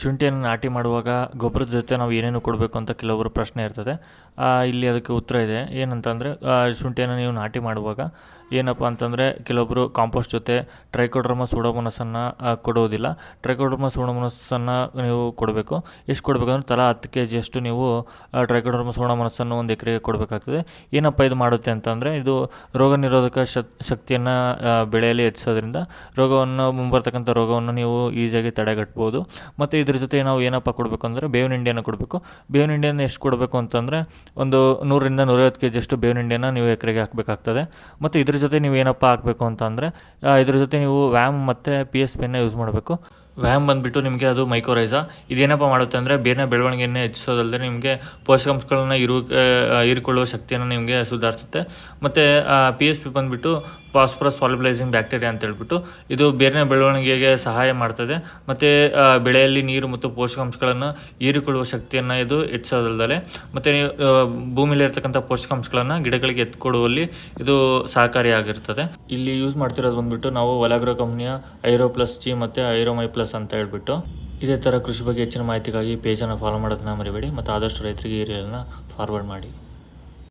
ಶುಂಠಿಯನ್ನು ನಾಟಿ ಮಾಡುವಾಗ ಗೊಬ್ಬರದ ಜೊತೆ ನಾವು ಏನೇನು ಕೊಡಬೇಕು ಅಂತ ಕೆಲವೊಬ್ಬರು ಪ್ರಶ್ನೆ ಇರ್ತದೆ. ಇಲ್ಲಿ ಅದಕ್ಕೆ ಉತ್ತರ ಇದೆ. ಏನಂತಂದರೆ ಶುಂಠಿಯನ್ನು ನೀವು ನಾಟಿ ಮಾಡುವಾಗ ಏನಪ್ಪ ಅಂತಂದರೆ ಕೆಲವೊಬ್ಬರು ಕಾಂಪೋಸ್ಟ್ ಜೊತೆ ಟ್ರೈಕೋಡರ್ಮ ಸೂಡೋಮೋನಸನ್ನು ಕೊಡುವುದಿಲ್ಲ. ಟ್ರೈಕೋಡರ್ಮ ಸೂಡೋಮೋನಸನ್ನು ನೀವು ಕೊಡಬೇಕು. ಎಷ್ಟು ಕೊಡಬೇಕಂದ್ರೆ ತಲಾ 10 kg ನೀವು ಟ್ರೈಕೋಡರ್ಮ ಸೂಡೋಮೋನಸನ್ನು 1 ಎಕರೆಗೆ ಕೊಡಬೇಕಾಗ್ತದೆ. ಏನಪ್ಪ ಇದು ಮಾಡುತ್ತೆ ಅಂತಂದರೆ ಇದು ರೋಗ ನಿರೋಧಕ ಶಕ್ತಿಯನ್ನು ಬೆಳೆಯಲ್ಲಿ ಹೆಚ್ಚಿಸೋದ್ರಿಂದ ಮುಂಬರ್ತಕ್ಕಂಥ ರೋಗವನ್ನು ನೀವು ಈಸಿಯಾಗಿ ತಡೆಗಟ್ಬೋದು. ಮತ್ತು ಇದ್ರ ಜೊತೆ ನಾವು ಏನಪ್ಪ ಕೊಡಬೇಕು ಅಂದರೆ ಬೇವಿನ ಹಿಂಡಿಯನ್ನು ಕೊಡಬೇಕು. ಬೇವಿನ ಹಿಂಡಿಯನ್ನು ಎಷ್ಟು ಕೊಡಬೇಕು ಅಂತಂದರೆ ಒಂದು 100ರಿಂದ 150 kg ಬೇವಿನ ಹಿಂಡಿಯನ್ನು ನೀವು ಎಕರೆಗೆ ಹಾಕಬೇಕಾಗ್ತದೆ. ಮತ್ತು ಇದ್ರ ಜೊತೆ ನೀವು ಏನಪ್ಪ ಹಾಕಬೇಕು ಅಂತಂದರೆ ಇದ್ರ ಜೊತೆ ನೀವು ವ್ಯಾಮ್ ಮತ್ತು PSPಯನ್ನು ಯೂಸ್ ಮಾಡಬೇಕು. ವ್ಯಾಮ್ ಬಂದುಬಿಟ್ಟು ನಿಮಗೆ ಅದು ಮೈಕೋರೈಸಾ. ಇದೇನಪ್ಪ ಮಾಡುತ್ತೆ ಅಂದರೆ ಬೇರಿನ ಬೆಳವಣಿಗೆಯನ್ನು ಹೆಚ್ಚಿಸೋದಲ್ಲದೆ ನಿಮಗೆ ಪೋಷಕಾಂಶಗಳನ್ನು ಹೀರಿಕೊಳ್ಳುವ ಶಕ್ತಿಯನ್ನು ನಿಮಗೆ ಸುಧಾರಿಸುತ್ತೆ. ಮತ್ತು PSP ಬಂದುಬಿಟ್ಟು ಫಾಸ್ಫರಸ್ ಸಾಲ್ಯುಬಲೈಸಿಂಗ್ ಬ್ಯಾಕ್ಟೀರಿಯಾ ಅಂತ ಹೇಳ್ಬಿಟ್ಟು ಇದು ಬೇರಿನ ಬೆಳವಣಿಗೆಗೆ ಸಹಾಯ ಮಾಡ್ತದೆ. ಮತ್ತು ಬೆಳೆಯಲ್ಲಿ ನೀರು ಮತ್ತು ಪೋಷಕಾಂಶಗಳನ್ನು ಹೀರಿಕೊಳ್ಳುವ ಶಕ್ತಿಯನ್ನು ಇದು ಹೆಚ್ಚಿಸೋದಲ್ಲದೆ ಮತ್ತು ಭೂಮಿಯಲ್ಲಿರ್ತಕ್ಕಂಥ ಪೋಷಕಾಂಶಗಳನ್ನು ಗಿಡಗಳಿಗೆ ಎತ್ಕೊಡುವಲ್ಲಿ ಇದು ಸಹಕಾರಿಯಾಗಿರ್ತದೆ. ಇಲ್ಲಿ ಯೂಸ್ ಮಾಡ್ತಿರೋದು ಬಂದುಬಿಟ್ಟು ನಾವು ಒಲಾಗ್ರೋ ಕಂಪ್ನಿಯ ಐರೋ+G ಮತ್ತು ಐರೋ+ಮೈ+ ಅಂತ ಹೇಳ್ಬಿಟ್ಟು. ಇದೇ ಥರ ಕೃಷಿ ಬಗ್ಗೆ ಹೆಚ್ಚಿನ ಮಾಹಿತಿಗಾಗಿ ಪೇಜನ್ನು ಫಾಲೋ ಮಾಡೋದನ್ನ ಮರಿಬೇಡಿ ಮತ್ತು ಆದಷ್ಟು ರೈತರಿಗೆ ಈ ರೀಲನ್ನು ಫಾರ್ವರ್ಡ್ ಮಾಡಿ.